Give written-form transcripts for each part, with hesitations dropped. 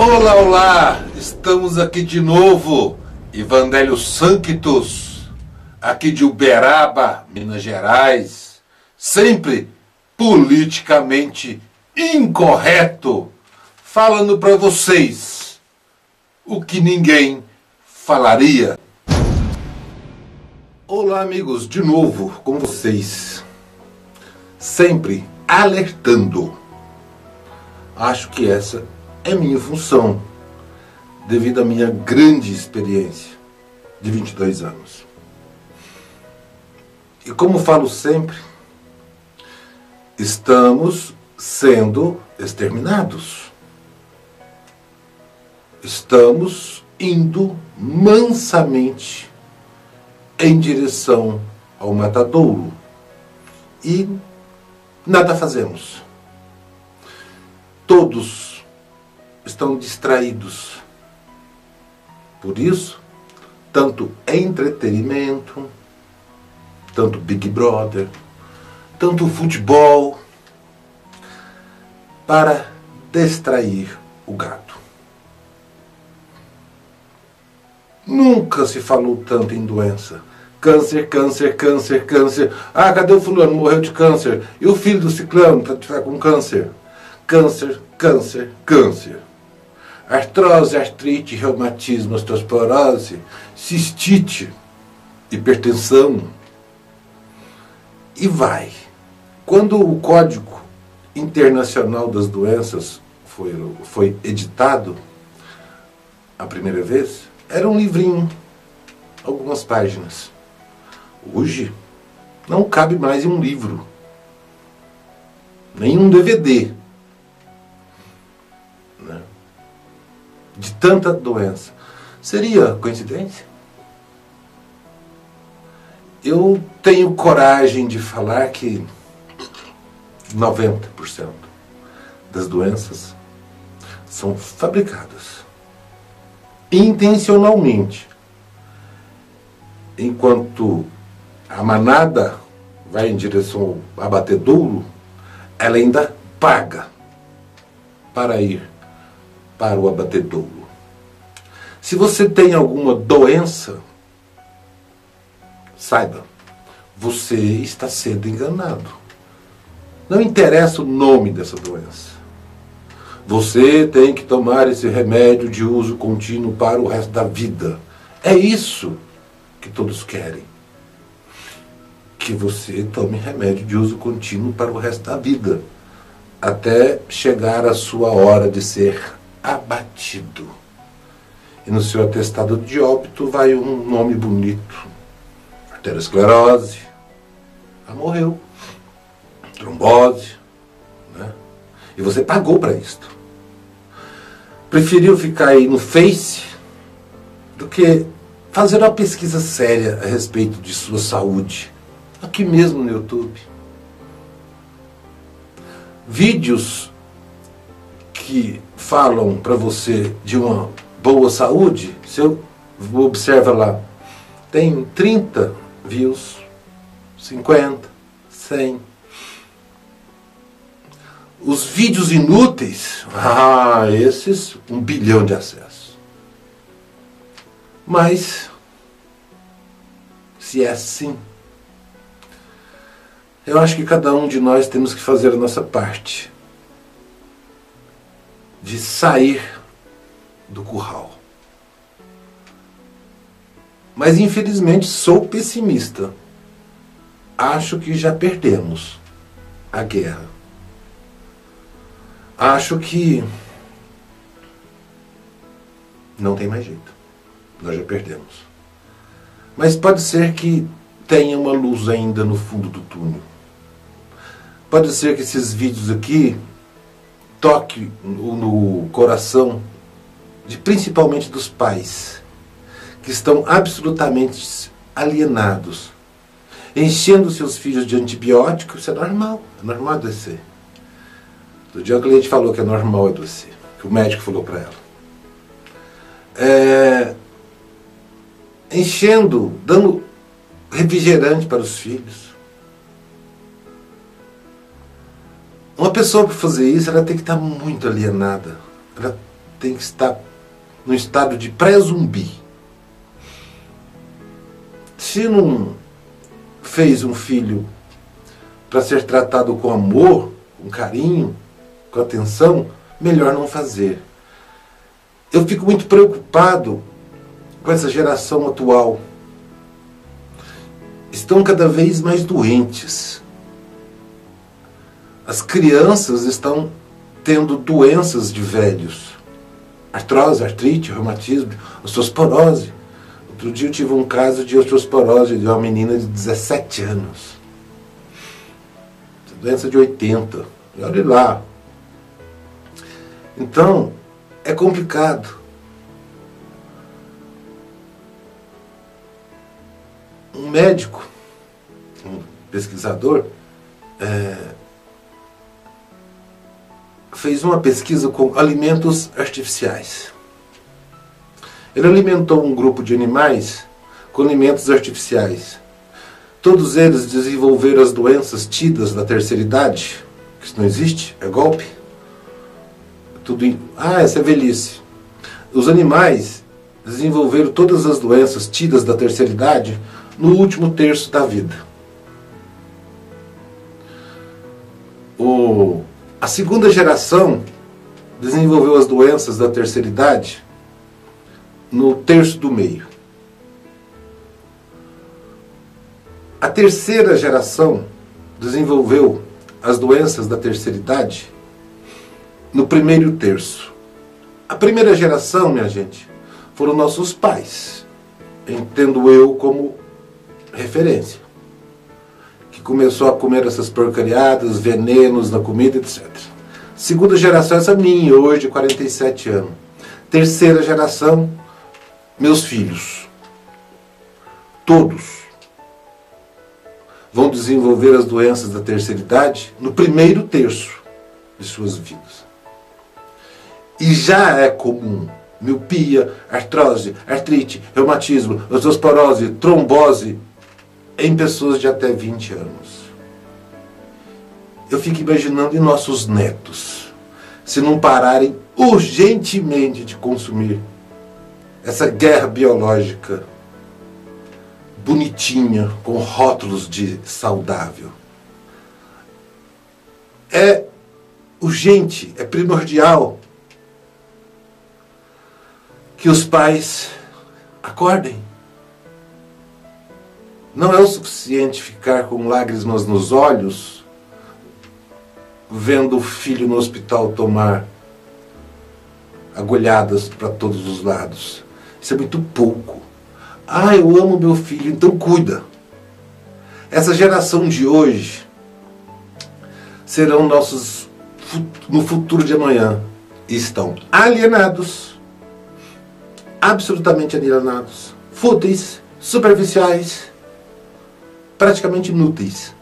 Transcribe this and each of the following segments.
Olá, olá! Estamos aqui de novo, Evangelho Sanctus, aqui de Uberaba, Minas Gerais, sempre politicamente incorreto, falando para vocês o que ninguém falaria. Olá, amigos, de novo com vocês, sempre alertando. Acho que essa é minha função, devido à minha grande experiência de 22 anos. E como falo sempre, estamos sendo exterminados. Estamos indo mansamente em direção ao matadouro e nada fazemos. Todos estão distraídos. Por isso, tanto entretenimento, tanto Big Brother, tanto futebol, para distrair o gado. Nunca se falou tanto em doença. Câncer, câncer, câncer, câncer. Ah, cadê o fulano? Morreu de câncer. E o filho do ciclano está com câncer. Câncer, câncer, câncer. Artrose, artrite, reumatismo, osteoporose, cistite, hipertensão. E vai. Quando o Código Internacional das Doenças foi editado a primeira vez, era um livrinho, algumas páginas. Hoje, não cabe mais em um livro, nem um DVD. De tanta doença. Seria coincidência? Eu tenho coragem de falar que 90% das doenças são fabricadas intencionalmente. Enquanto a manada vai em direção ao abatedouro, ela ainda paga para ir para o abatedouro. Se você tem alguma doença, saiba, você está sendo enganado. Não interessa o nome dessa doença. Você tem que tomar esse remédio de uso contínuo para o resto da vida. É isso que todos querem. Que você tome remédio de uso contínuo para o resto da vida. Até chegar a sua hora de ser abatido. E no seu atestado de óbito vai um nome bonito: arteriosclerose, morreu, trombose, né? E você pagou para isto. Preferiu ficar aí no Face do que fazer uma pesquisa séria a respeito de sua saúde, aqui mesmo no YouTube. Vídeos que falam para você de uma boa saúde, você observa lá, tem 30 views, 50, 100. Os vídeos inúteis, esses, 1 bilhão de acessos. Mas, se é assim, eu acho que cada um de nós temos que fazer a nossa parte de sair do curral. Mas infelizmente sou pessimista. Acho que já perdemos a guerra. Acho que não tem mais jeito. Nós já perdemos. Mas pode ser que tenha uma luz ainda no fundo do túnel. Pode ser que esses vídeos aqui toque no coração principalmente dos pais, que estão absolutamente alienados, enchendo seus filhos de antibióticos. Isso é normal adoecer. Do dia que a cliente falou que é normal adoecer, que o médico falou para ela. Enchendo, dando refrigerante para os filhos. Uma pessoa para fazer isso, ela tem que estar muito alienada. Ela tem que estar no estado de pré-zumbi. Se não fez um filho para ser tratado com amor, com carinho, com atenção, melhor não fazer. Eu fico muito preocupado com essa geração atual. Estão cada vez mais doentes. As crianças estão tendo doenças de velhos. Artrose, artrite, reumatismo, osteoporose. Outro dia eu tive um caso de osteoporose de uma menina de 17 anos. Doença de 80. E olha lá. Então, é complicado. Um médico, um pesquisador, fez uma pesquisa com alimentos artificiais. Ele alimentou um grupo de animais com alimentos artificiais. Todos eles desenvolveram as doenças tidas da terceira idade, que isso não existe, é golpe. Essa é velhice. Os animais desenvolveram todas as doenças tidas da terceira idade no último terço da vida. A segunda geração desenvolveu as doenças da terceira idade no terço do meio. A terceira geração desenvolveu as doenças da terceira idade no primeiro terço. A primeira geração, minha gente, foram nossos pais, entendo eu como referência, que começou a comer essas porcariadas, venenos na comida, etc. Segunda geração, essa minha, hoje, de 47 anos. Terceira geração, meus filhos. Todos vão desenvolver as doenças da terceira idade no primeiro terço de suas vidas. E já é comum miopia, artrose, artrite, reumatismo, osteoporose, trombose em pessoas de até 20 anos. Eu fico imaginando em nossos netos, se não pararem urgentemente de consumir essa guerra biológica bonitinha, com rótulos de saudável. É urgente, é primordial que os pais acordem. Não é o suficiente ficar com lágrimas nos olhos, vendo o filho no hospital tomar agulhadas para todos os lados. Isso é muito pouco. Eu amo meu filho, então cuida. Essa geração de hoje serão nossos no futuro de amanhã. Estão alienados, absolutamente alienados, fúteis, superficiais, praticamente inúteis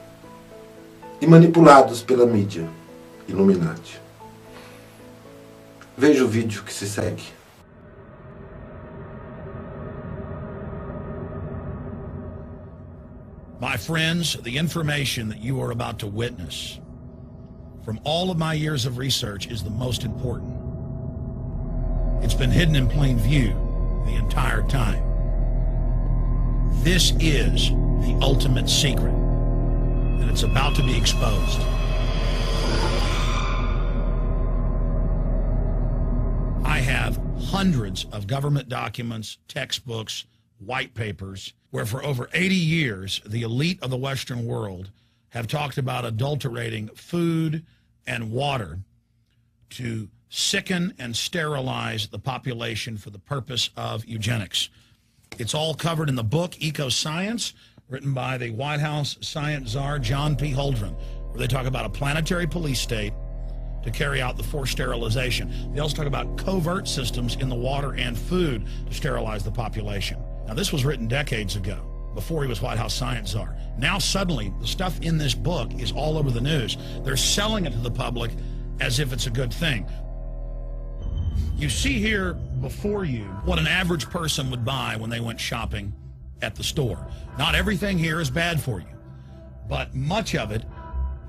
e manipulados pela mídia Illuminati. Veja o vídeo que se segue. My friends, the information that you are about to witness from all of my years of research is the most important. It's been hidden in plain view the entire time. This is the ultimate secret, and it's about to be exposed. I have hundreds of government documents, textbooks, white papers, where for over 80 years, the elite of the Western world have talked about adulterating food and water to sicken and sterilize the population for the purpose of eugenics. It's all covered in the book, Eco-Science, written by the White House science czar, John P. Holdren, where they talk about a planetary police state to carry out the forced sterilization. They also talk about covert systems in the water and food to sterilize the population. Now, this was written decades ago, before he was White House science czar. Now, suddenly, the stuff in this book is all over the news. They're selling it to the public as if it's a good thing. You see here before you what an average person would buy when they went shopping at the store. Not everything here is bad for you, but much of it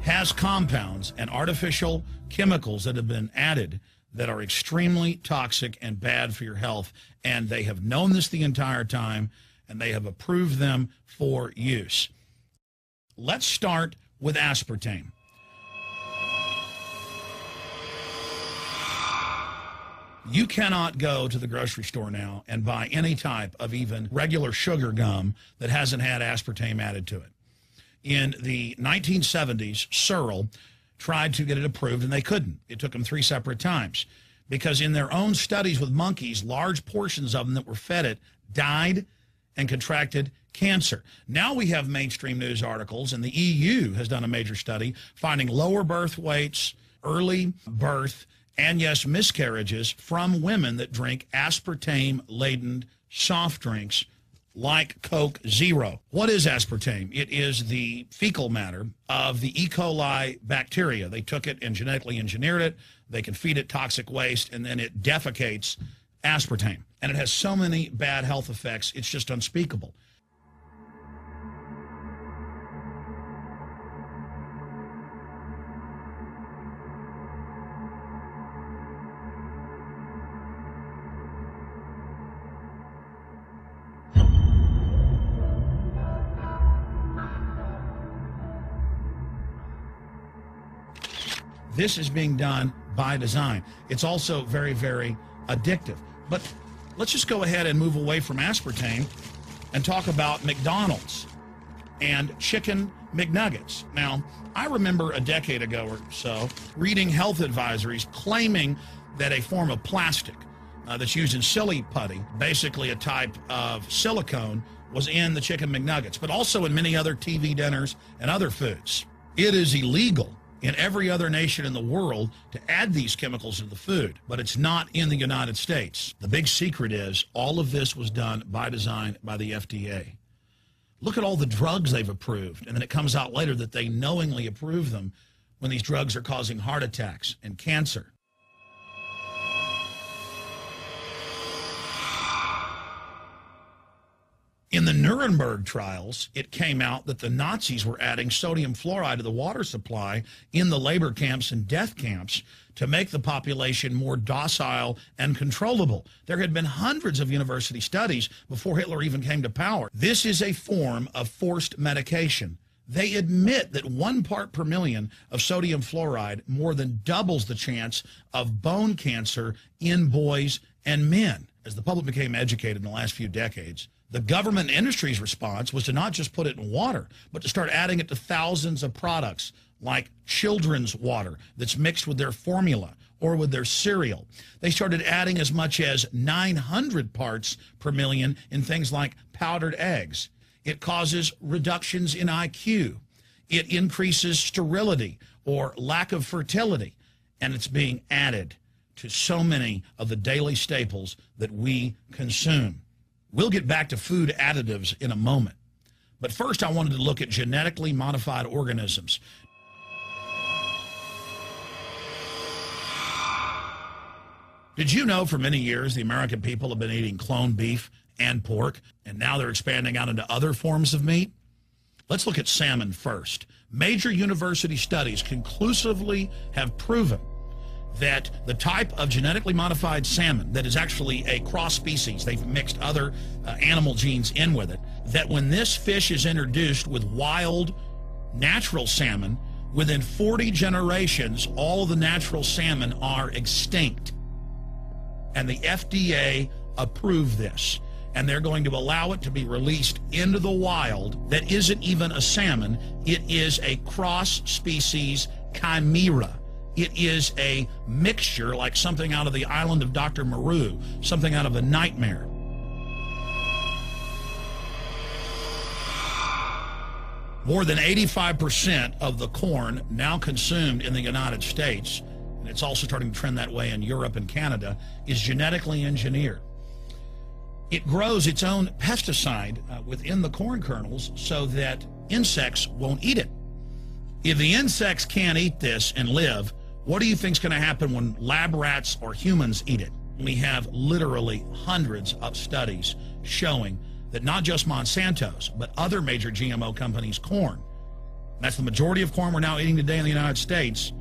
has compounds and artificial chemicals that have been added that are extremely toxic and bad for your health. And they have known this the entire time, and they have approved them for use. Let's start with aspartame. You cannot go to the grocery store now and buy any type of even regular sugar gum that hasn't had aspartame added to it. In the 1970s, Searle tried to get it approved, and they couldn't. It took them 3 separate times because in their own studies with monkeys, large portions of them that were fed it died and contracted cancer. Now we have mainstream news articles, and the EU has done a major study finding lower birth weights, early birth, and yes, miscarriages from women that drink aspartame-laden soft drinks like Coke Zero. What is aspartame? It is the fecal matter of the E. coli bacteria. They took it and genetically engineered it. They can feed it toxic waste, and then it defecates aspartame. And it has so many bad health effects, it's just unspeakable. This is being done by design. It's also very, very addictive. But let's just go ahead and move away from aspartame and talk about McDonald's and chicken McNuggets. Now, I remember a decade ago or so reading health advisories claiming that a form of plastic that's used in silly putty, basically a type of silicone, was in the chicken McNuggets, but also in many other TV dinners and other foods. It is illegal in every other nation in the world to add these chemicals to the food, but it's not in the United States. The big secret is all of this was done by design by the FDA. Look at all the drugs they've approved, and then it comes out later that they knowingly approve them when these drugs are causing heart attacks and cancer. In the Nuremberg trials, it came out that the Nazis were adding sodium fluoride to the water supply in the labor camps and death camps to make the population more docile and controllable. There had been hundreds of university studies before Hitler even came to power. This is a form of forced medication. They admit that 1 part per million of sodium fluoride more than doubles the chance of bone cancer in boys and men. As the public became educated in the last few decades, the government and industry's response was to not just put it in water, but to start adding it to thousands of products like children's water that's mixed with their formula or with their cereal. They started adding as much as 900 parts per million in things like powdered eggs. It causes reductions in IQ. It increases sterility or lack of fertility. And it's being added to so many of the daily staples that we consume. We'll get back to food additives in a moment. But first, I wanted to look at genetically modified organisms. Did you know for many years the American people have been eating cloned beef and pork, and now they're expanding out into other forms of meat? Let's look at salmon first. Major university studies conclusively have proven that the type of genetically modified salmon that is actually a cross species, they've mixed other animal genes in with it, that when this fish is introduced with wild natural salmon, within 40 generations, all of the natural salmon are extinct. And the FDA approved this. And they're going to allow it to be released into the wild that isn't even a salmon. It is a cross-species chimera. It is a mixture like something out of the island of Dr. Moreau, something out of a nightmare. More than 85% of the corn now consumed in the United States, and it's also starting to trend that way in Europe and Canada, is genetically engineered. It grows its own pesticide within the corn kernels so that insects won't eat it. If the insects can't eat this and live, what do you think is going to happen when lab rats or humans eat it? We have literally hundreds of studies showing that not just Monsanto's, but other major GMO companies' corn, that's the majority of corn we're now eating today in the United States,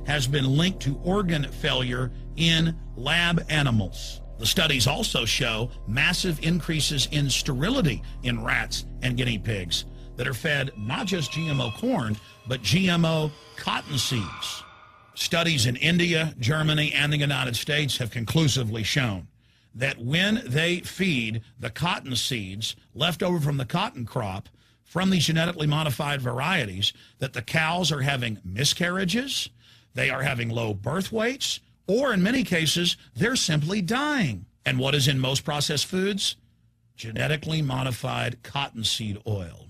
has been linked to organ failure in lab animals. The studies also show massive increases in sterility in rats and guinea pigs that are fed not just GMO corn, but GMO cotton seeds. Studies in India, Germany, and the United States have conclusively shown that when they feed the cotton seeds left over from the cotton crop from these genetically modified varieties, that the cows are having miscarriages, they are having low birth weights, or in many cases, they're simply dying. And what is in most processed foods? Genetically modified cottonseed oil.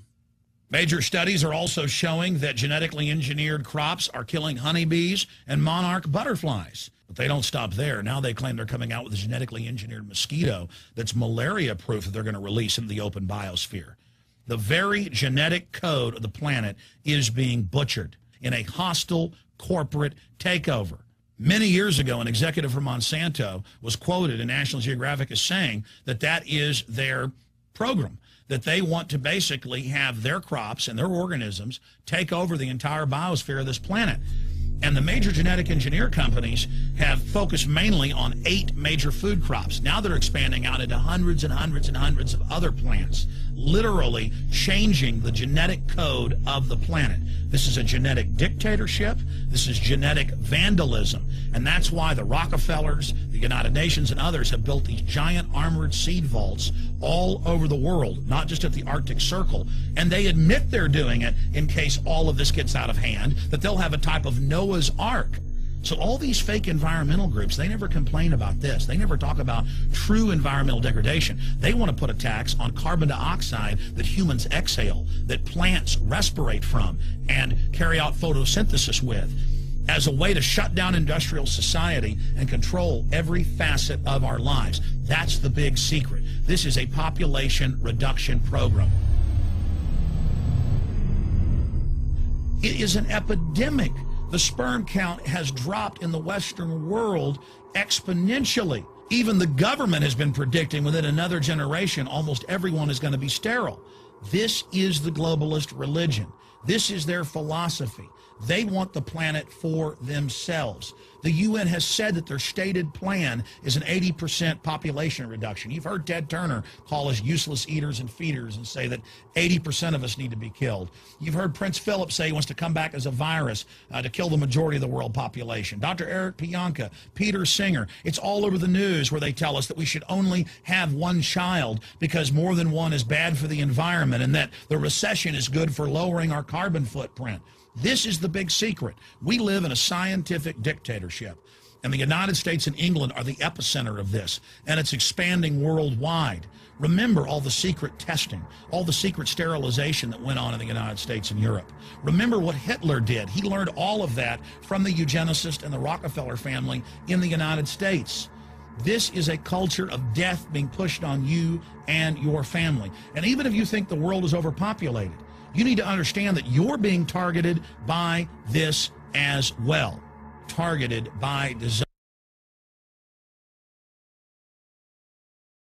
Major studies are also showing that genetically engineered crops are killing honeybees and monarch butterflies. But they don't stop there. Now they claim they're coming out with a genetically engineered mosquito that's malaria-proof that they're going to release into the open biosphere. The very genetic code of the planet is being butchered in a hostile corporate takeover. Many years ago, an executive from Monsanto was quoted in National Geographic as saying that that is their program, that they want to basically have their crops and their organisms take over the entire biosphere of this planet. And the major genetic engineer companies have focused mainly on 8 major food crops. Now they're expanding out into hundreds and hundreds and hundreds of other plants, literally changing the genetic code of the planet. This is a genetic dictatorship. This is genetic vandalism. And that's why the Rockefellers, the United Nations, and others have built these giant armored seed vaults all over the world, not just at the Arctic Circle. And they admit they're doing it in case all of this gets out of hand, that they'll have a type of Noah's Ark. So all these fake environmental groups, they never complain about this. They never talk about true environmental degradation. They want to put a tax on carbon dioxide that humans exhale, that plants respirate from and carry out photosynthesis with, as a way to shut down industrial society and control every facet of our lives. That's the big secret. This is a population reduction program. It is an epidemic. The sperm count has dropped in the Western world exponentially. Even the government has been predicting within another generation, almost everyone is going to be sterile. This is the globalist religion. This is their philosophy. They want the planet for themselves. The UN has said that their stated plan is an 80% population reduction. You've heard Ted Turner call us useless eaters and feeders and say that 80% of us need to be killed. You've heard Prince Philip say he wants to come back as a virus to kill the majority of the world population. Dr. Eric Pianka, Peter Singer, it's all over the news where they tell us that we should only have one child because more than one is bad for the environment and that the recession is good for lowering our carbon footprint. This is the big secret. We live in a scientific dictatorship, and the United States and England are the epicenter of this, and it's expanding worldwide. Remember all the secret testing, all the secret sterilization that went on in the United States and Europe. Remember what Hitler did. He learned all of that from the eugenicist and the Rockefeller family in the United States. This is a culture of death being pushed on you and your family. And even if you think the world is overpopulated, you need to understand that you're being targeted by this as well. Targeted by design.